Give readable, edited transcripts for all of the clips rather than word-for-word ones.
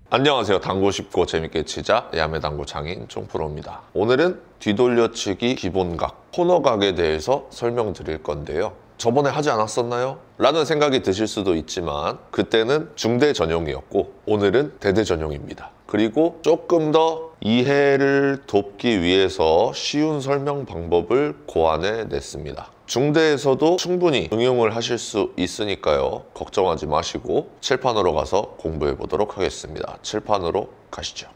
안녕하세요. 당구 쉽고 재밌게 치자 야매당구 장인 총프로입니다. 오늘은 뒤돌려치기 기본각, 코너각에 대해서 설명드릴 건데요. 저번에 하지 않았었나요? 라는 생각이 드실 수도 있지만 그때는 중대 전용이었고 오늘은 대대 전용입니다. 그리고 조금 더 이해를 돕기 위해서 쉬운 설명 방법을 고안해 냈습니다. 중대에서도 충분히 응용을 하실 수 있으니까요. 걱정하지 마시고 칠판으로 가서 공부해 보도록 하겠습니다. 칠판으로 가시죠.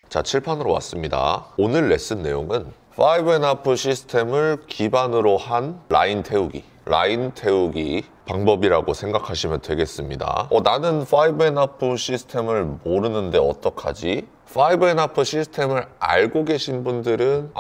자, 칠판으로 왔습니다. 오늘 레슨 내용은 5&1 시스템을 기반으로 한 라인 태우기 방법이라고 생각하시면 되겠습니다. 나는 5&1 시스템을 모르는데 어떡하지? 5&1 시스템을 알고 계신 분들은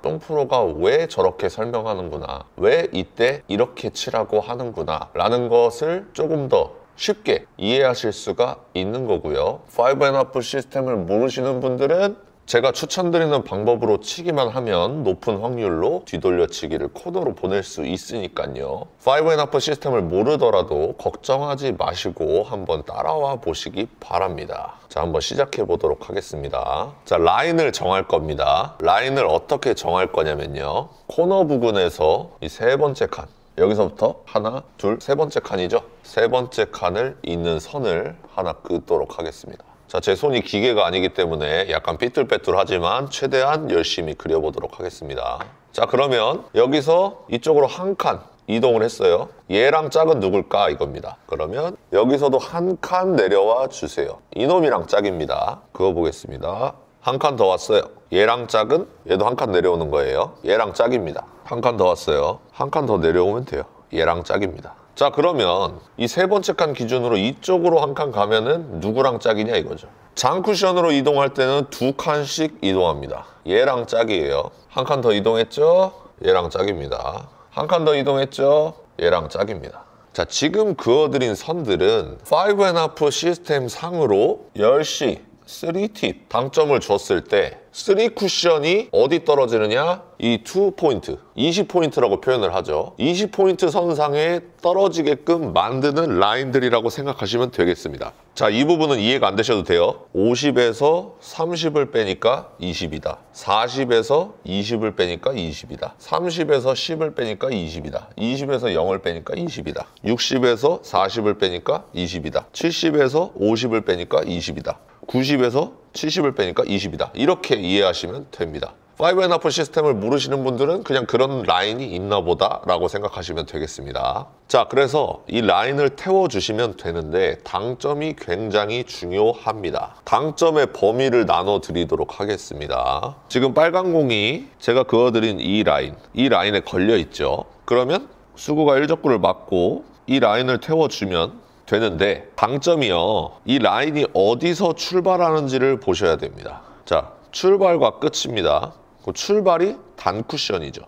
총프로가 왜 저렇게 설명하는구나, 왜 이때 이렇게 치라고 하는구나 라는 것을 조금 더 쉽게 이해하실 수가 있는 거고요. 5&1 시스템을 모르시는 분들은 제가 추천드리는 방법으로 치기만 하면 높은 확률로 뒤돌려치기를 코너로 보낼 수 있으니까요. 5&1 시스템을 모르더라도 걱정하지 마시고 한번 따라와 보시기 바랍니다. 자, 한번 시작해 보도록 하겠습니다. 자, 라인을 정할 겁니다. 라인을 어떻게 정할 거냐면요. 코너 부근에서 이 세 번째 칸, 여기서부터 하나, 둘, 세 번째 칸이죠. 세 번째 칸을 잇는 선을 하나 긋도록 하겠습니다. 자, 제 손이 기계가 아니기 때문에 약간 삐뚤빼뚤하지만 최대한 열심히 그려보도록 하겠습니다. 자, 그러면 여기서 이쪽으로 한 칸 이동을 했어요. 얘랑 짝은 누굴까 이겁니다. 그러면 여기서도 한 칸 내려와 주세요. 이놈이랑 짝입니다. 그어보겠습니다. 한 칸 더 왔어요. 얘랑 짝은 얘도 한 칸 내려오는 거예요. 얘랑 짝입니다. 한 칸 더 왔어요. 한 칸 더 내려오면 돼요. 얘랑 짝입니다. 자, 그러면 이 세 번째 칸 기준으로 이쪽으로 한 칸 가면은 누구랑 짝이냐 이거죠. 장쿠션으로 이동할 때는 두 칸씩 이동합니다. 얘랑 짝이에요. 한 칸 더 이동했죠? 얘랑 짝입니다. 한 칸 더 이동했죠? 얘랑 짝입니다. 자, 지금 그어드린 선들은 5&1 시스템 상으로 10시 3팁 당점을 줬을 때 3쿠션이 어디 떨어지느냐? 이 2포인트, 20포인트라고 표현을 하죠. 20포인트 선상에 떨어지게끔 만드는 라인들이라고 생각하시면 되겠습니다. 자, 이 부분은 이해가 안 되셔도 돼요. 50에서 30을 빼니까 20이다. 40에서 20을 빼니까 20이다. 30에서 10을 빼니까 20이다. 20에서 0을 빼니까 20이다. 60에서 40을 빼니까 20이다. 70에서 50을 빼니까 20이다. 90에서 70을 빼니까 20이다. 이렇게 이해하시면 됩니다. 5&1 시스템을 모르시는 분들은 그냥 그런 라인이 있나 보다 라고 생각하시면 되겠습니다. 자, 그래서 이 라인을 태워주시면 되는데 당점이 굉장히 중요합니다. 당점의 범위를 나눠드리도록 하겠습니다. 지금 빨간 공이 제가 그어드린 이 라인에 걸려있죠. 그러면 수구가 1적구를 맞고 이 라인을 태워주면 되는데 당점이요, 이 라인이 어디서 출발하는지를 보셔야 됩니다. 자, 출발과 끝입니다. 그 출발이 단쿠션이죠.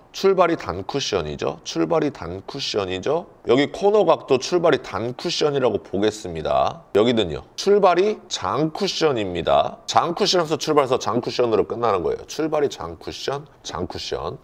여기 코너각도 출발이 단쿠션이라고 보겠습니다. 여기는요, 출발이 장쿠션입니다. 장쿠션에서 출발해서 장쿠션으로 끝나는 거예요. 출발이 장쿠션.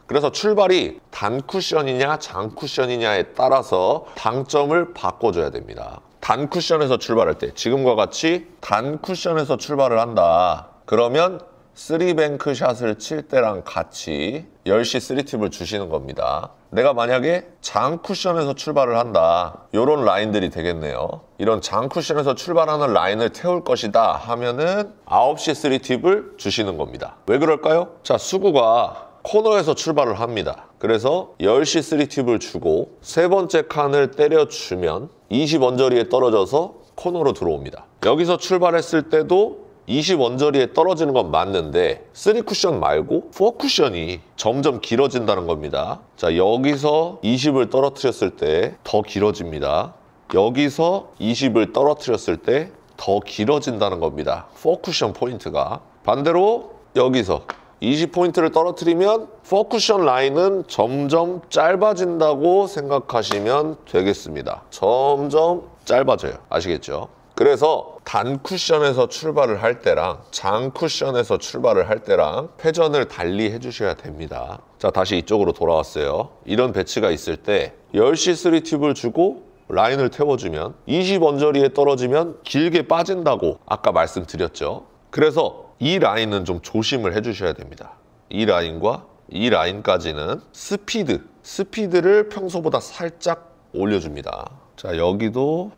그래서 출발이 단쿠션이냐 장쿠션이냐에 따라서 당점을 바꿔줘야 됩니다. 단쿠션에서 출발할 때 지금과 같이 단쿠션에서 출발을 한다. 그러면 3뱅크 샷을 칠 때랑 같이 10시 3팁을 주시는 겁니다. 내가 만약에 장쿠션에서 출발을 한다. 이런 라인들이 되겠네요. 이런 장쿠션에서 출발하는 라인을 태울 것이다 하면은 9시 3팁을 주시는 겁니다. 왜 그럴까요? 자, 수구가 코너에서 출발을 합니다. 그래서 10시 3팁을 주고 세 번째 칸을 때려주면 20 언저리에 떨어져서 코너로 들어옵니다. 여기서 출발했을 때도 20 언저리에 떨어지는 건 맞는데 3쿠션 말고 4쿠션이 점점 길어진다는 겁니다. 자, 여기서 20을 떨어뜨렸을 때 더 길어집니다. 여기서 20을 떨어뜨렸을 때 더 길어진다는 겁니다. 4쿠션 포인트가. 반대로 여기서 20포인트를 떨어뜨리면 4쿠션 라인은 점점 짧아진다고 생각하시면 되겠습니다. 점점 짧아져요. 아시겠죠? 그래서 단 쿠션에서 출발을 할 때랑 장 쿠션에서 출발을 할 때랑 회전을 달리 해주셔야 됩니다. 자, 다시 이쪽으로 돌아왔어요. 이런 배치가 있을 때 10시 3팁을 주고 라인을 태워주면 20 언저리에 떨어지면 길게 빠진다고 아까 말씀드렸죠. 그래서 이 라인은 좀 조심을 해주셔야 됩니다. 이 라인과 이 라인까지는 스피드를 평소보다 살짝 올려줍니다. 자, 여기도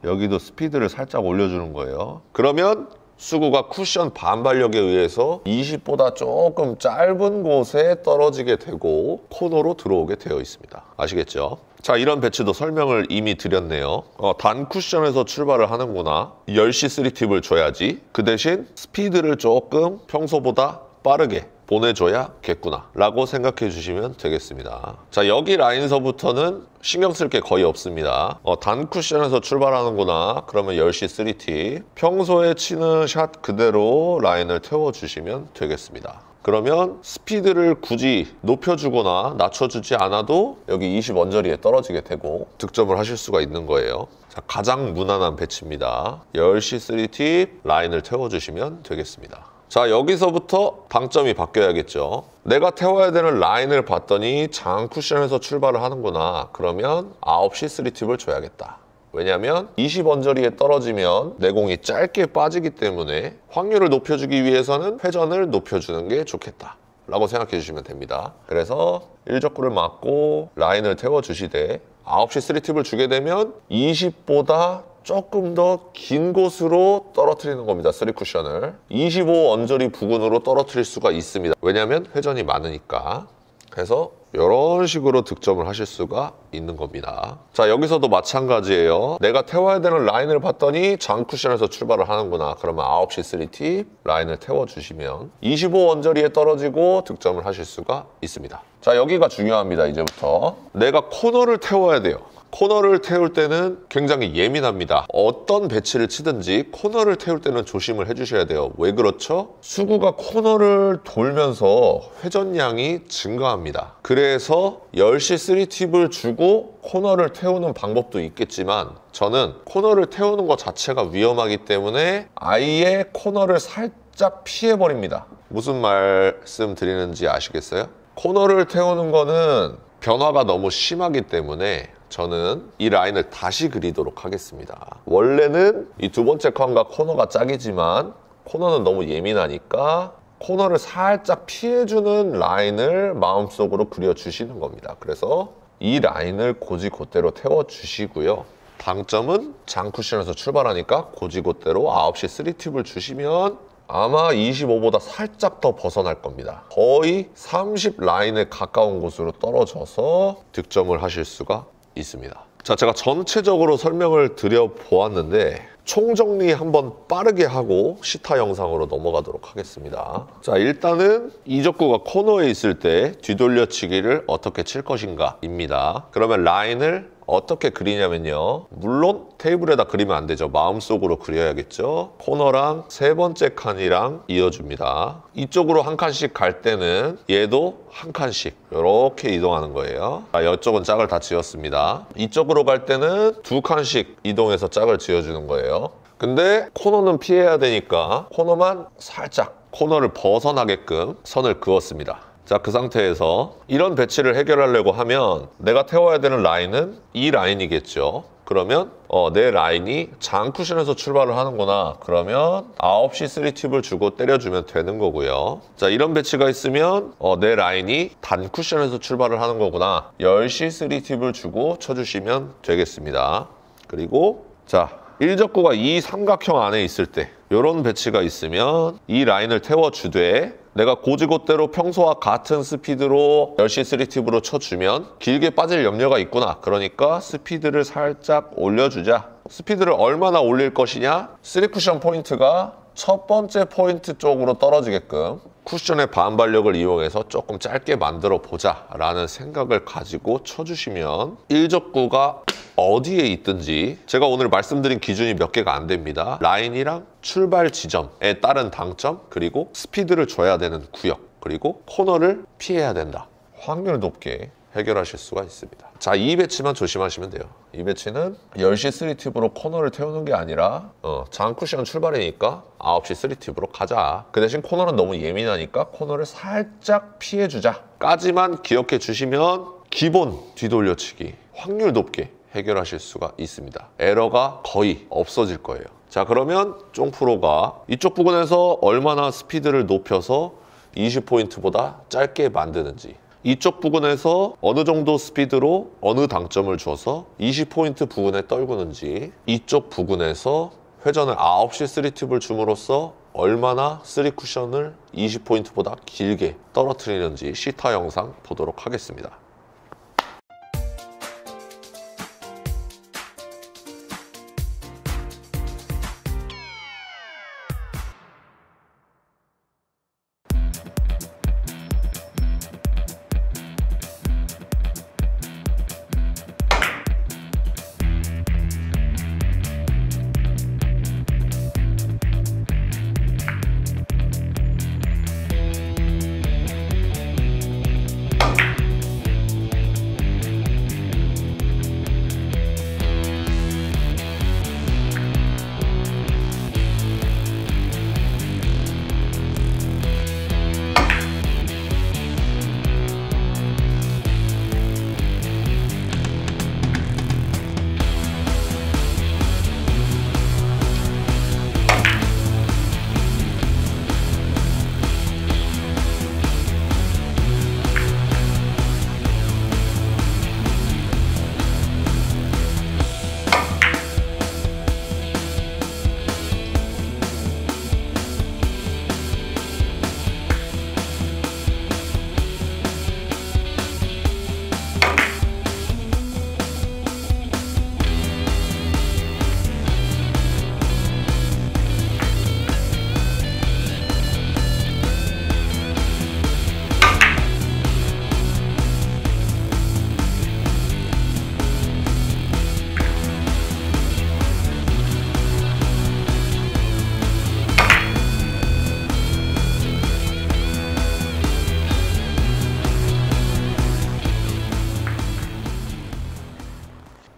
여기도 스피드를 살짝 올려주는 거예요. 그러면 수구가 쿠션 반발력에 의해서 20보다 조금 짧은 곳에 떨어지게 되고 코너로 들어오게 되어 있습니다. 아시겠죠? 자, 이런 배치도 설명을 이미 드렸네요. 단 쿠션에서 출발을 하는구나. 10시 3팁을 줘야지. 그 대신 스피드를 조금 평소보다 빠르게 보내줘야겠구나 라고 생각해 주시면 되겠습니다. 자, 여기 라인서부터는 신경 쓸 게 거의 없습니다. 단 쿠션에서 출발하는구나. 그러면 10시 3팁. 평소에 치는 샷 그대로 라인을 태워주시면 되겠습니다. 그러면 스피드를 굳이 높여주거나 낮춰주지 않아도 여기 20 언저리에 떨어지게 되고 득점을 하실 수가 있는 거예요. 자, 가장 무난한 배치입니다. 10시 3팁 라인을 태워주시면 되겠습니다. 자, 여기서부터 방점이 바뀌어야겠죠. 내가 태워야 되는 라인을 봤더니 장 쿠션에서 출발을 하는구나. 그러면 9시 3팁을 줘야겠다. 왜냐하면 20 언저리에 떨어지면 내공이 짧게 빠지기 때문에 확률을 높여주기 위해서는 회전을 높여주는 게 좋겠다 라고 생각해 주시면 됩니다. 그래서 1적구를 맞고 라인을 태워주시되 9시 3팁을 주게 되면 20보다 조금 더 긴 곳으로 떨어뜨리는 겁니다. 3쿠션을 25 언저리 부근으로 떨어뜨릴 수가 있습니다. 왜냐하면 회전이 많으니까. 그래서 이런 식으로 득점을 하실 수가 있는 겁니다. 자, 여기서도 마찬가지예요. 내가 태워야 되는 라인을 봤더니 장 쿠션에서 출발을 하는구나. 그러면 9시 3팁 라인을 태워주시면 25 언저리에 떨어지고 득점을 하실 수가 있습니다. 자, 여기가 중요합니다. 이제부터 내가 코너를 태워야 돼요. 코너를 태울 때는 굉장히 예민합니다. 어떤 배치를 치든지 코너를 태울 때는 조심을 해주셔야 돼요. 왜 그렇죠? 수구가 코너를 돌면서 회전량이 증가합니다. 그래서 10시 3팁을 주고 코너를 태우는 방법도 있겠지만 저는 코너를 태우는 것 자체가 위험하기 때문에 아예 코너를 살짝 피해버립니다. 무슨 말씀 드리는지 아시겠어요? 코너를 태우는 거는 변화가 너무 심하기 때문에 저는 이 라인을 다시 그리도록 하겠습니다. 원래는 이 두 번째 칸과 코너가 짝이지만 코너는 너무 예민하니까 코너를 살짝 피해주는 라인을 마음속으로 그려주시는 겁니다. 그래서 이 라인을 곧이곧대로 태워주시고요. 당점은 장 쿠션에서 출발하니까 곧이곧대로 9시 3팁을 주시면 아마 25보다 살짝 더 벗어날 겁니다. 거의 30 라인에 가까운 곳으로 떨어져서 득점을 하실 수가 있습니다. 자, 제가 전체적으로 설명을 드려보았는데 총정리 한번 빠르게 하고 시타 영상으로 넘어가도록 하겠습니다. 자, 일단은 이적구가 코너에 있을 때 뒤돌려치기를 어떻게 칠 것인가 입니다. 그러면 라인을 어떻게 그리냐면요. 물론 테이블에다 그리면 안 되죠. 마음속으로 그려야겠죠. 코너랑 세 번째 칸이랑 이어줍니다. 이쪽으로 한 칸씩 갈 때는 얘도 한 칸씩 이렇게 이동하는 거예요. 자, 이쪽은 짝을 다 지었습니다. 이쪽으로 갈 때는 두 칸씩 이동해서 짝을 지어주는 거예요. 근데 코너는 피해야 되니까 코너만 살짝 코너를 벗어나게끔 선을 그었습니다. 자, 그 상태에서 이런 배치를 해결하려고 하면 내가 태워야 되는 라인은 이 라인이겠죠. 그러면 내 라인이 장 쿠션에서 출발을 하는구나. 그러면 9시 3팁을 주고 때려주면 되는 거고요. 자, 이런 배치가 있으면 내 라인이 단 쿠션에서 출발을 하는 거구나. 10시 3팁을 주고 쳐주시면 되겠습니다. 그리고 자, 1적구가 이 삼각형 안에 있을 때 이런 배치가 있으면 이 라인을 태워주되 내가 곧이곧대로 평소와 같은 스피드로 10시 3팁으로 쳐주면 길게 빠질 염려가 있구나. 그러니까 스피드를 살짝 올려주자. 스피드를 얼마나 올릴 것이냐? 3쿠션 포인트가 첫 번째 포인트 쪽으로 떨어지게끔 쿠션의 반발력을 이용해서 조금 짧게 만들어 보자 라는 생각을 가지고 쳐주시면 1적구가 어디에 있든지 제가 오늘 말씀드린 기준이 몇 개가 안 됩니다. 라인이랑 출발 지점에 따른 당점, 그리고 스피드를 줘야 되는 구역, 그리고 코너를 피해야 된다. 확률 높게 해결하실 수가 있습니다. 자, 이 배치만 조심하시면 돼요. 이 배치는 10시 3팁으로 코너를 태우는 게 아니라 장쿠션 출발이니까 9시 3팁으로 가자. 그 대신 코너는 너무 예민하니까 코너를 살짝 피해주자 까지만 기억해 주시면 기본 뒤돌려치기 확률 높게 해결하실 수가 있습니다. 에러가 거의 없어질 거예요. 자, 그러면 쫑프로가 이쪽 부분에서 얼마나 스피드를 높여서 20포인트보다 짧게 만드는지, 이쪽 부분에서 어느 정도 스피드로 어느 당점을 줘서 20포인트 부근에 떨구는지, 이쪽 부근에서 회전을 9시 3팁을 줌으로써 얼마나 3쿠션을 20포인트보다 길게 떨어뜨리는지 시타 영상 보도록 하겠습니다.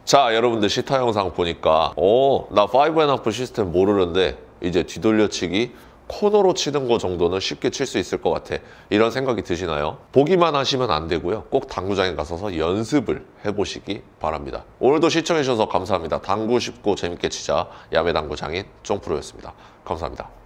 자, 여러분들 시타 영상 보니까 나 5&1 시스템 모르는데 이제 뒤돌려치기 코너로 치는 거 정도는 쉽게 칠 수 있을 것 같아, 이런 생각이 드시나요? 보기만 하시면 안 되고요, 꼭 당구장에 가서 연습을 해보시기 바랍니다. 오늘도 시청해주셔서 감사합니다. 당구 쉽고 재밌게 치자 야매당구 장인 쫑프로였습니다. 감사합니다.